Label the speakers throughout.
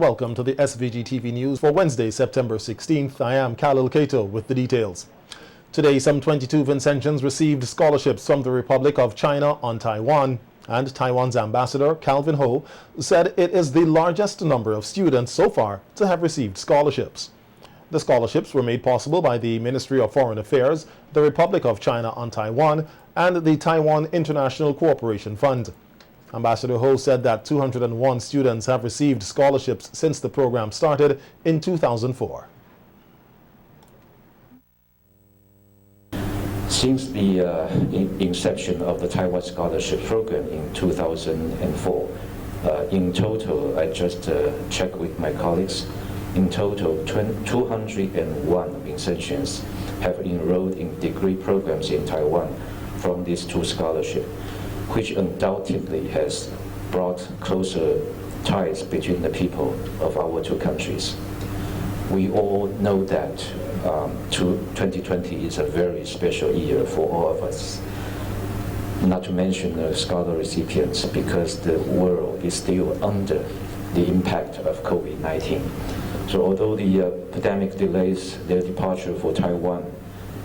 Speaker 1: welcome to the SVG-TV news for Wednesday, September 16th. I am Khalil Kato with the details. Today, some 22 Vincentians received scholarships from the Republic of China on Taiwan, and Taiwan's ambassador, Calvin Ho, said it is the largest number of students so far to have received scholarships. The scholarships were made possible by the Ministry of Foreign Affairs, the Republic of China on Taiwan, and the Taiwan International Cooperation Fund. Ambassador Ho said that 201 students have received scholarships since the program started in 2004.
Speaker 2: Since the inception of the Taiwan Scholarship Program in 2004, in total, I just checked with my colleagues, in total 201 Vincentians have enrolled in degree programs in Taiwan from these two scholarships, which undoubtedly has brought closer ties between the people of our two countries. We all know that 2020 is a very special year for all of us, not to mention the scholar recipients, because the world is still under the impact of COVID-19. So although the pandemic delays their departure for Taiwan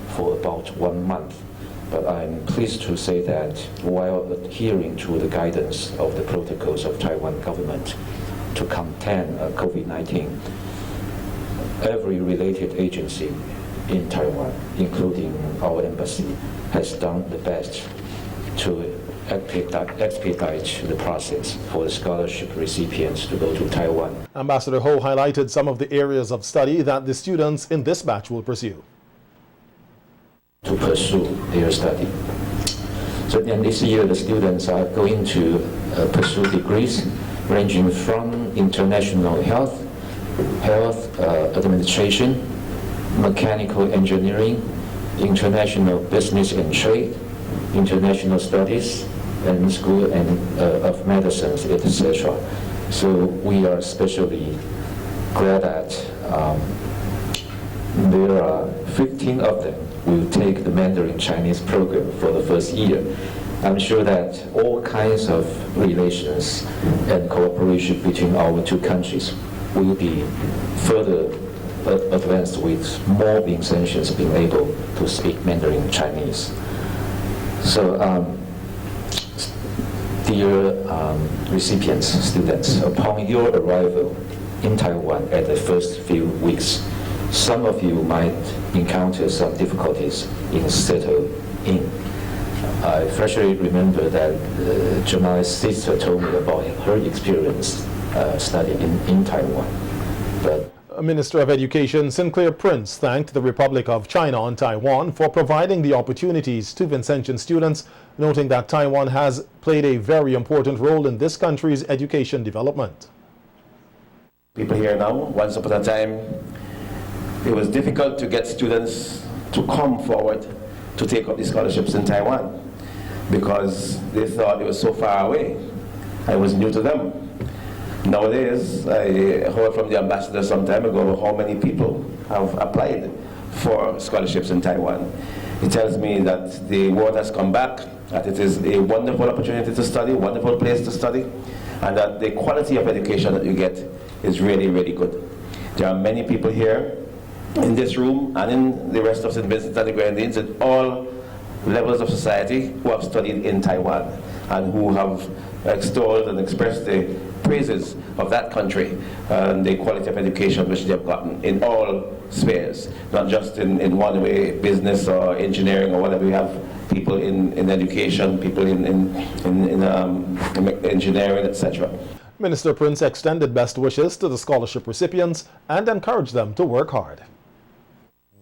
Speaker 2: for about 1 month, but I'm pleased to say that while adhering to the guidance of the protocols of Taiwan government to contain COVID-19, every related agency in Taiwan, including our embassy, has done the best to expedite the process for the scholarship recipients to go to Taiwan.
Speaker 1: Ambassador Ho highlighted some of the areas of study that the students in this batch will pursue.
Speaker 2: To pursue their study. So then this year the students are going to pursue degrees ranging from international health administration, mechanical engineering, international business and trade, international studies, and school of medicines, etc. So we are especially glad that there are 15 of them will take the Mandarin Chinese program for the first year. I'm sure that all kinds of relations and cooperation between our two countries will be further advanced with more Vincentians being able to speak Mandarin Chinese. So, dear recipients, students, upon your arrival in Taiwan at the first few weeks, some of you might encounter some difficulties in settling in. I freshly remember that Jamal's sister told me about her experience studying in Taiwan. But
Speaker 1: Minister of Education Sinclair Prince thanked the Republic of China on Taiwan for providing the opportunities to Vincentian students, noting that Taiwan has played a very important role in this country's education development.
Speaker 3: People here now, once upon a time, it was difficult to get students to come forward to take up the scholarships in Taiwan because they thought it was so far away. I was new to them. Nowadays, I heard from the ambassador some time ago how many people have applied for scholarships in Taiwan. He tells me that the word has come back, that it is a wonderful opportunity to study, wonderful place to study, and that the quality of education that you get is really, really good. There are many people here in this room and in the rest of St. Vincent and the Grenadines at all levels of society who have studied in Taiwan and who have extolled and expressed the praises of that country and the quality of education which they have gotten in all spheres, not just in one way, business or engineering or whatever. We have people in education, people in engineering, etc.
Speaker 1: Minister Prince extended best wishes to the scholarship recipients and encouraged them to work hard.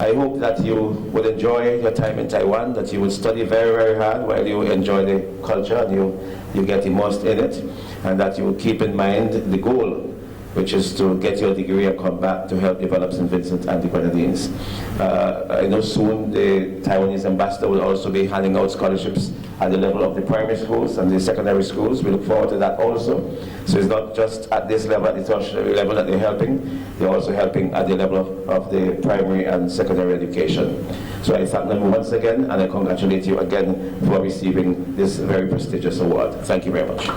Speaker 3: I hope that you will enjoy your time in Taiwan, that you will study very, very hard while you enjoy the culture and you get immersed in it, and that you will keep in mind the goal, which is to get your degree and come back to help develop St. Vincent and the Grenadines. I know soon the Taiwanese ambassador will also be handing out scholarships at the level of the primary schools and the secondary schools. We look forward to that also. So it's not just at this level, at the tertiary level that they're helping, they're also helping at the level of the primary and secondary education. So I thank them once again, and I congratulate you again for receiving this very prestigious award. Thank you very much.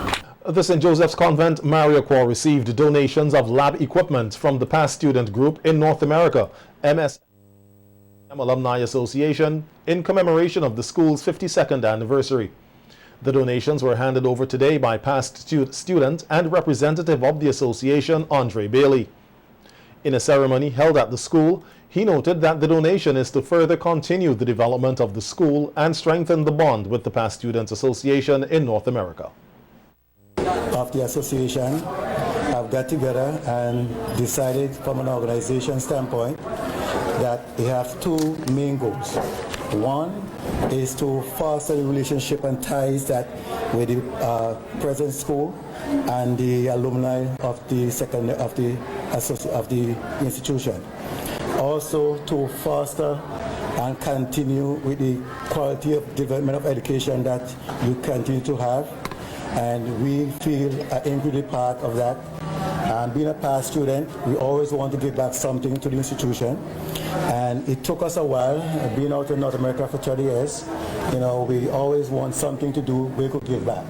Speaker 1: The St. Joseph's Convent Mariaquar received donations of lab equipment from the past student group in North America, MS Alumni Association, in commemoration of the school's 52nd anniversary. The donations were handed over today by past student and representative of the association, Andre Bailey. In a ceremony held at the school, he noted that the donation is to further continue the development of the school and strengthen the bond with the Past Students Association in North America.
Speaker 4: Of the association have got together and decided from an organization standpoint that they have two main goals. One is to foster the relationship and ties that with the present school and the alumni of the institution. Also to foster and continue with the quality of development of education that you continue to have, and we feel an integral part of that. And being a past student, we always want to give back something to the institution. And it took us a while, being out in North America for 30 years, we always want something to do, we could give back.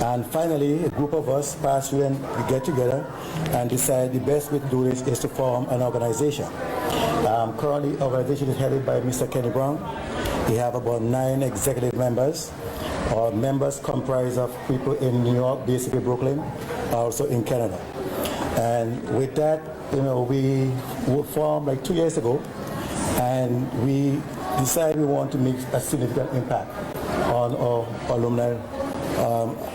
Speaker 4: And finally, a group of us, past students, we get together and decide the best way to do this is to form an organization. Currently, the organization is headed by Mr. Kenny Brown. We have about 9 executive members. Our members comprise of people in New York, basically Brooklyn, also in Canada. And with that, we were formed like 2 years ago, and we decided we want to make a significant impact on our alumni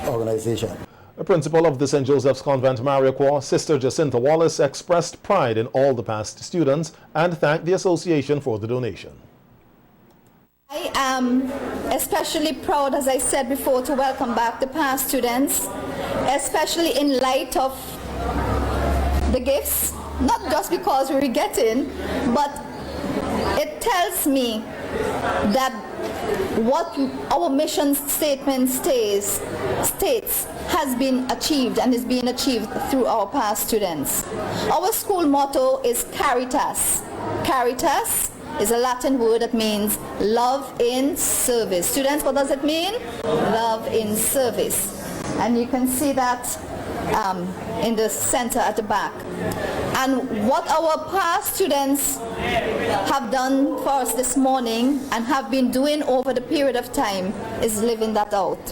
Speaker 4: organization.
Speaker 1: The principal of the St. Joseph's Convent Mariaquar, Sister Jacinta Wallace, expressed pride in all the past students and thanked the association for the donation.
Speaker 5: I am especially proud, as I said before, to welcome back the past students, especially in light of the gifts, not just because we're getting, but it tells me that what our mission statement states has been achieved and is being achieved through our past students. Our school motto is Caritas. Caritas is a Latin word that means love in service. Students, what does it mean? Love in service. And you can see that in the center at the back. And what our past students have done for us this morning and have been doing over the period of time is living that out.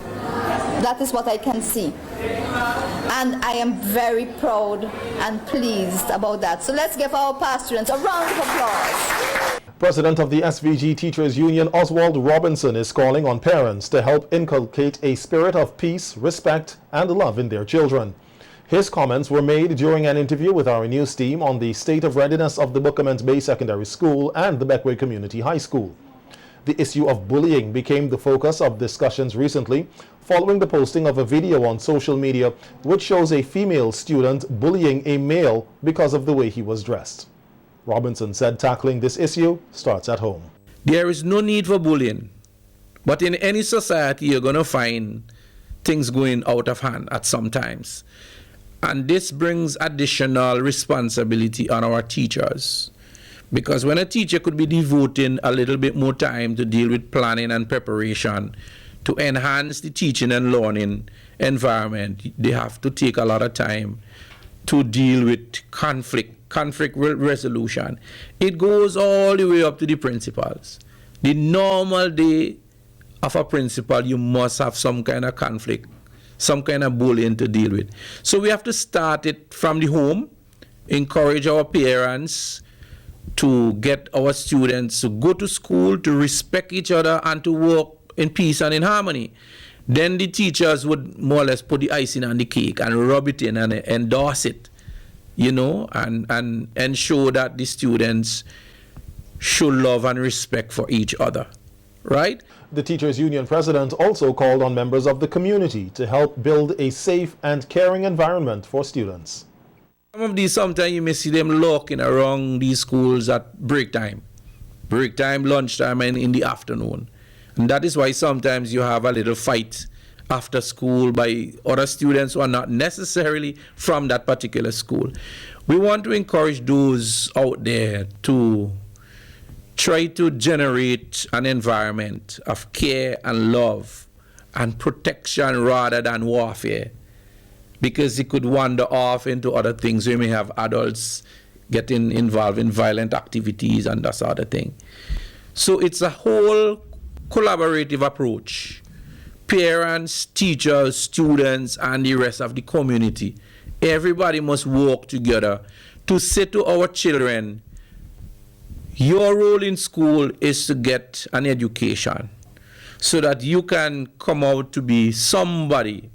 Speaker 5: That is what I can see. And I am very proud and pleased about that. So let's give our past students a round of applause.
Speaker 1: President of the SVG Teachers Union, Oswald Robinson, is calling on parents to help inculcate a spirit of peace, respect, and love in their children. His comments were made during an interview with our news team on the state of readiness of the Bookament Bay Secondary School and the Beckway Community High School. The issue of bullying became the focus of discussions recently, following the posting of a video on social media which shows a female student bullying a male because of the way he was dressed. Robinson said tackling this issue starts at home.
Speaker 6: There is no need for bullying, but in any society you're going to find things going out of hand at some times. And this brings additional responsibility on our teachers. Because when a teacher could be devoting a little bit more time to deal with planning and preparation to enhance the teaching and learning environment, they have to take a lot of time to deal with conflict resolution. It goes all the way up to the principals. The normal day of a principal, you must have some kind of conflict, some kind of bullying to deal with. So we have to start it from the home, encourage our parents to get our students to go to school, to respect each other, and to work in peace and in harmony. Then the teachers would more or less put the icing on the cake and rub it in and endorse it, and ensure that the students show love and respect for each other, right?
Speaker 1: The Teachers Union president also called on members of the community to help build a safe and caring environment for students.
Speaker 6: Some of these, sometimes you may see them lurking around these schools at break time, lunchtime, and in the afternoon. And that is why sometimes you have a little fight after school by other students who are not necessarily from that particular school. We want to encourage those out there to try to generate an environment of care and love and protection rather than warfare. because it could wander off into other things. We may have adults getting involved in violent activities and that sort of thing. So it's a whole collaborative approach. Parents, teachers, students, and the rest of the community, everybody must work together to say to our children, your role in school is to get an education so that you can come out to be somebody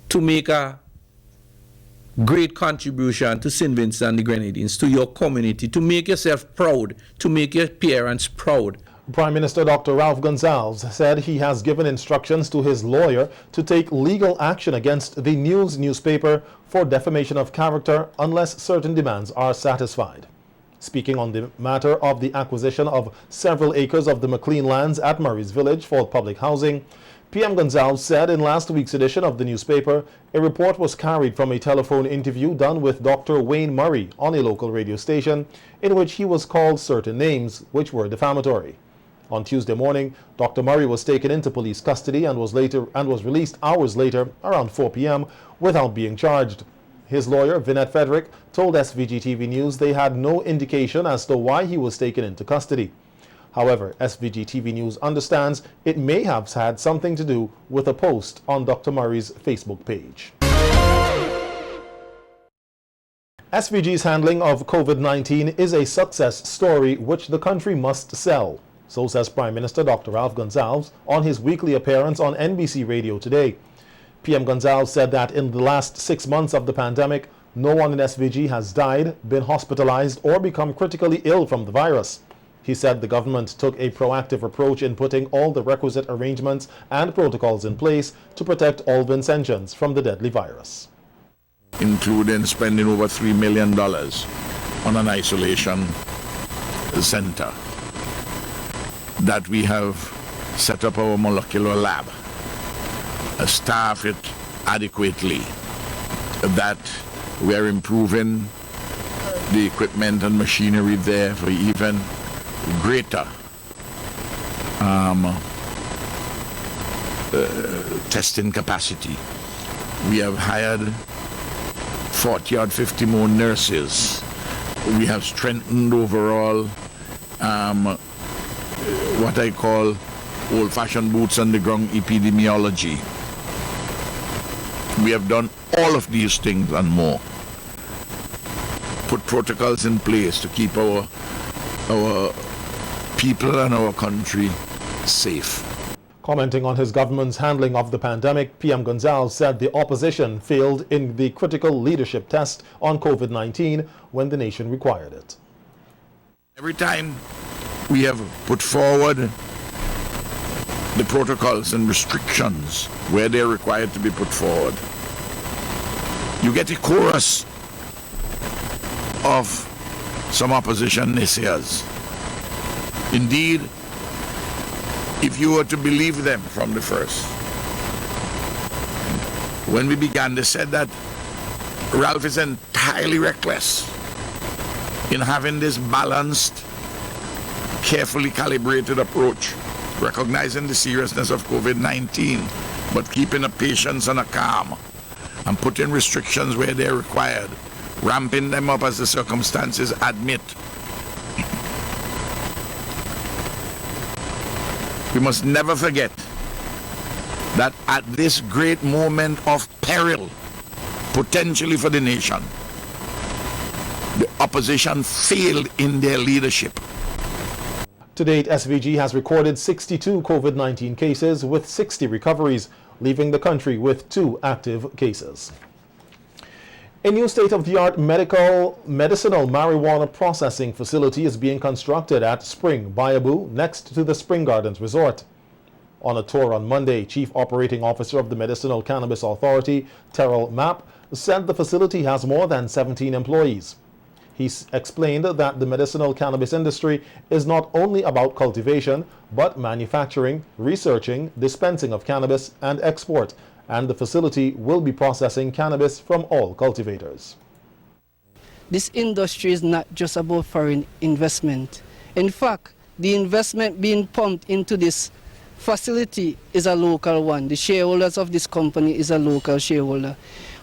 Speaker 6: to make a great contribution to St. Vincent and the Grenadines, to your community, to make yourself proud, to make your parents proud.
Speaker 1: Prime Minister Dr. Ralph Gonsalves said he has given instructions to his lawyer to take legal action against the News newspaper for defamation of character unless certain demands are satisfied. Speaking on the matter of the acquisition of several acres of the McLean lands at Murray's Village for public housing, PM Gonsalves said in last week's edition of the newspaper, a report was carried from a telephone interview done with Dr. Wayne Murray on a local radio station, in which he was called certain names which were defamatory. On Tuesday morning, Dr. Murray was taken into police custody and was released hours later, around 4 p.m., without being charged. His lawyer, Vinette Frederick, told SVG-TV News they had no indication as to why he was taken into custody. However, SVG-TV News understands it may have had something to do with a post on Dr. Murray's Facebook page. SVG's handling of COVID-19 is a success story which the country must sell. So says Prime Minister Dr. Ralph Gonsalves on his weekly appearance on NBC Radio today. PM Gonsalves said that in the last 6 months of the pandemic, no one in SVG has died, been hospitalized, or become critically ill from the virus. He said the government took a proactive approach in putting all the requisite arrangements and protocols in place to protect all Vincentians from the deadly virus.
Speaker 7: Including spending over $3 million on an isolation center. That we have set up our molecular lab, staff it adequately, that we are improving the equipment and machinery there for even greater testing capacity. We have hired 40 or 50 more nurses. We have strengthened overall what I call old-fashioned boots on the ground epidemiology. We have done all of these things and more. Put protocols in place to keep our people and our country safe.
Speaker 1: Commenting on his government's handling of the pandemic, PM Gonsalves said the opposition failed in the critical leadership test on COVID-19 when the nation required it.
Speaker 7: Every time we have put forward the protocols and restrictions where they're required to be put forward, you get a chorus of some opposition naysayers. Indeed, if you were to believe them from the first, when we began, they said that Ralph is entirely reckless in having this balanced, carefully calibrated approach, recognizing the seriousness of COVID-19, but keeping a patience and a calm, and putting restrictions where they're required, ramping them up as the circumstances admit. We must never forget that at this great moment of peril, potentially for the nation, the opposition failed in their leadership.
Speaker 1: To date, SVG has recorded 62 COVID-19 cases with 60 recoveries, leaving the country with 2 active cases. A new state-of-the-art medicinal marijuana processing facility is being constructed at Spring Bayaboo, next to the Spring Gardens Resort. On a tour on Monday, Chief Operating Officer of the Medicinal Cannabis Authority, Terrell Mapp, said the facility has more than 17 employees. He explained that the medicinal cannabis industry is not only about cultivation, but manufacturing, researching, dispensing of cannabis, and export, and the facility will be processing cannabis from all cultivators.
Speaker 8: This industry is not just about foreign investment. In fact, the investment being pumped into this facility is a local one. The shareholders of this company is a local shareholder.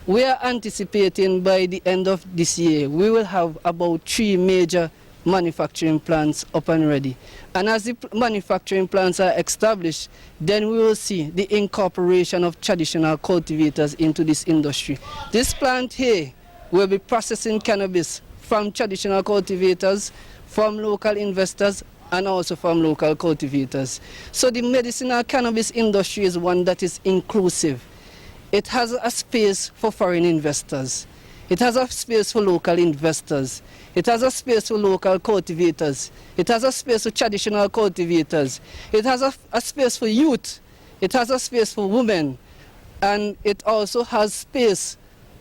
Speaker 8: We are anticipating by the end of this year, we will have about 3 major manufacturing plants up and ready. And as the manufacturing plants are established, then we will see the incorporation of traditional cultivators into this industry. This plant here will be processing cannabis from traditional cultivators, from local investors, and also from local cultivators. So the medicinal cannabis industry is one that is inclusive. It has a space for foreign investors. It has a space for local investors. It has a space for local cultivators. It has a space for traditional cultivators. It has a space for youth. It has a space for women. And it also has space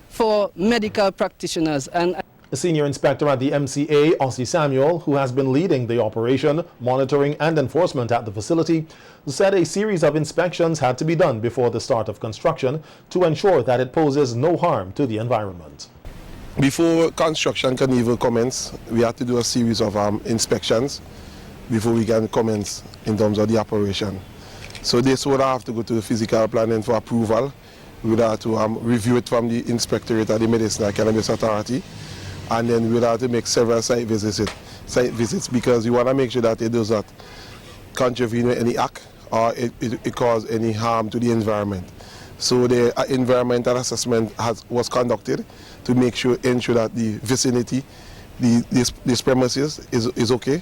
Speaker 8: for medical practitioners. And
Speaker 1: the senior inspector at the MCA, Ossie Samuel, who has been leading the operation, monitoring and enforcement at the facility, said a series of inspections had to be done before the start of construction to ensure that it poses no harm to the environment.
Speaker 9: Before construction can even commence, we have to do a series of inspections before we can commence in terms of the operation. So this would have to go to the physical planning for approval. We would have to review it from the inspectorate at the Medicinal Cannabis Authority, and then we would have to make several site visits because we want to make sure that it does not contravene any act or it cause any harm to the environment. So the environmental assessment was conducted to ensure that the vicinity, this premises is okay.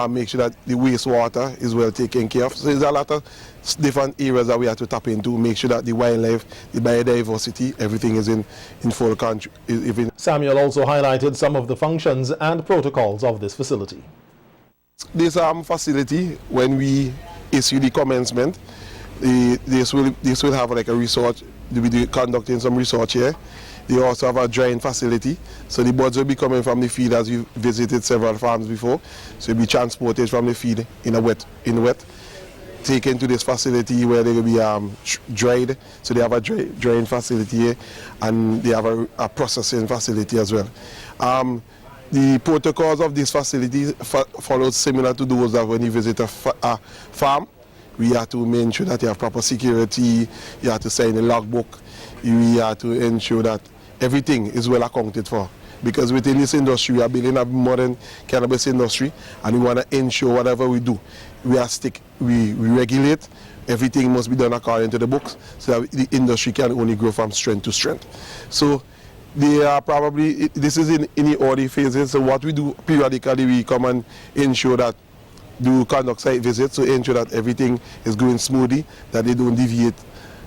Speaker 9: Make sure that the wastewater is well taken care of. So there's a lot of different areas that we have to tap into, make sure that the wildlife, the biodiversity, everything is in full control.
Speaker 1: Samuel also highlighted some of the functions and protocols of this facility.
Speaker 9: This facility, when we issue the commencement, this will have like a research. We'll be conducting some research here. They also have a drying facility, so the buds will be coming from the field, as you visited several farms before. So it'll be transported from the field in wet, taken to this facility where they will be dried. So they have a drying facility here, and they have a processing facility as well. The protocols of this facility follow similar to those that when you visit a farm. We have to make sure that you have proper security, you have to sign a logbook, you have to ensure that everything is well accounted for. Because within this industry, we are building a modern cannabis industry, and we want to ensure whatever we do, we regulate, everything must be done according to the books, so that the industry can only grow from strength to strength. So they are probably, this is in the early phases, so what we do periodically, we come and ensure that conduct site visits to ensure that everything is going smoothly, that they don't deviate.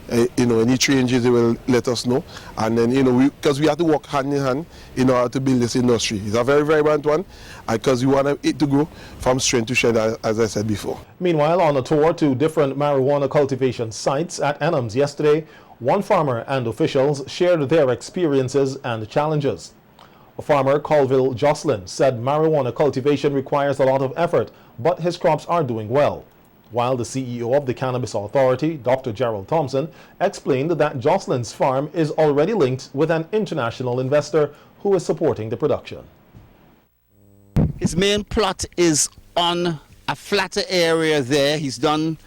Speaker 9: Any changes they will let us know, and then because we have to work hand in hand in order to build this industry. It's a very vibrant one because we want it to grow from strength to strength, as I said before.
Speaker 1: Meanwhile, on a tour to different marijuana cultivation sites at Enhams yesterday, one farmer and officials shared their experiences and challenges. Farmer Colville Jocelyn said marijuana cultivation requires a lot of effort, but his crops are doing well. While the CEO of the Cannabis Authority, Dr. Gerald Thompson, explained that Jocelyn's farm is already linked with an international investor who is supporting the production.
Speaker 10: His main plot is on a flatter area there. He's done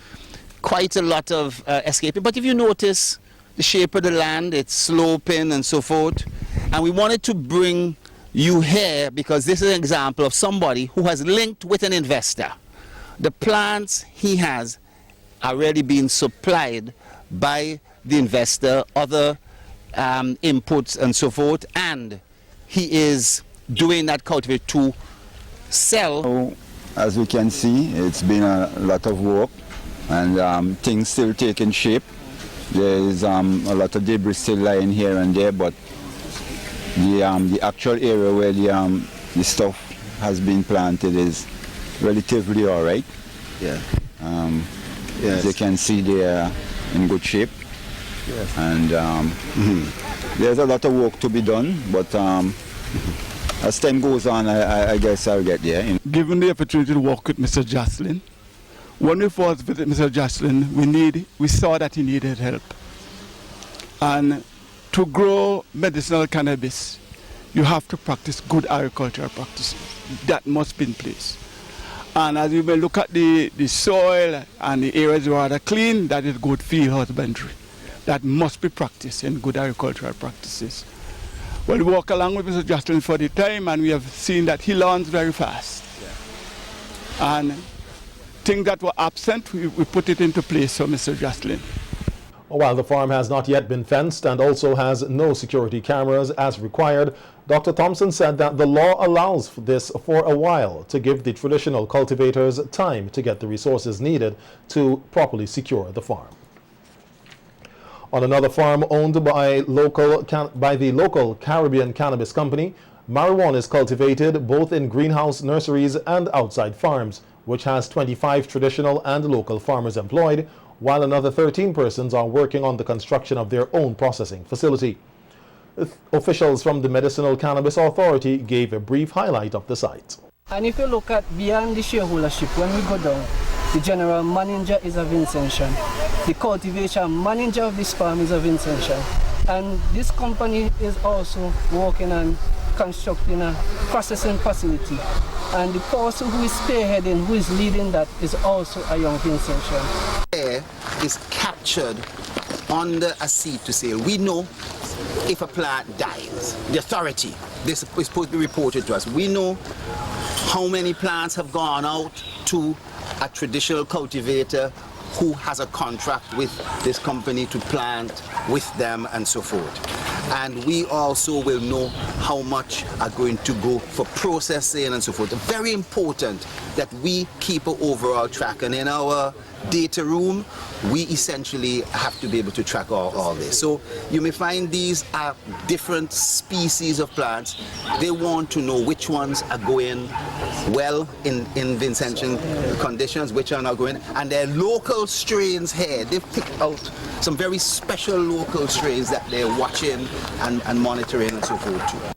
Speaker 10: quite a lot of escaping, but if you notice the shape of the land, it's sloping and so forth. And we wanted to bring you here because this is an example of somebody who has linked with an investor. The plants he has are already being supplied by the investor, other inputs and so forth, and he is doing that cultivation to sell.
Speaker 11: As we can see, it's been a lot of work, and things still taking shape. There is a lot of debris still lying here and there, but the actual area where the stuff has been planted is relatively all right. Yeah. Yes. As you can see, they are in good shape. Yes. And there's a lot of work to be done, but as time goes on, I guess I'll get there.
Speaker 12: Given the opportunity to work with Mr. Jocelyn, when we first visited Mr. Jocelyn, we saw that he needed help. And to grow medicinal cannabis, you have to practice good agricultural practices. That must be in place. And as you may look at the soil and the areas rather clean, that is good field husbandry. That must be practiced in good agricultural practices. Well, we walk along with Mr. Jocelyn for the time, and we have seen that he learns very fast. Yeah. And things that were absent, we put it into place for Mr. Jocelyn.
Speaker 1: While the farm has not yet been fenced and also has no security cameras as required, Dr. Thompson said that the law allows this for a while to give the traditional cultivators time to get the resources needed to properly secure the farm. On another farm owned by the local Caribbean Cannabis Company, marijuana is cultivated both in greenhouse nurseries and outside farms, which has 25 traditional and local farmers employed, while another 13 persons are working on the construction of their own processing facility. Officials from the Medicinal Cannabis Authority gave a brief highlight of the site.
Speaker 8: And if you look at beyond the shareholdership, when we go down, the general manager is a Vincentian. The cultivation manager of this farm is a Vincentian. And this company is also working on constructing a processing facility. And the person who is spearheading, who is leading that, is also a young Vincentian.
Speaker 10: Air is captured under a seed to sale. We know if a plant dies. The authority, this is supposed to be reported to us. We know how many plants have gone out to a traditional cultivator who has a contract with this company to plant with them and so forth. And we also will know how much are going to go for processing and so forth. Very important that we keep an overall track, and in our data room we essentially have to be able to track all this. So you may find these are different species of plants. They want to know which ones are going well in Vincentian conditions, which are not going, and their local strains here. They've picked out some very special local strains that they're watching and monitoring and so forth too.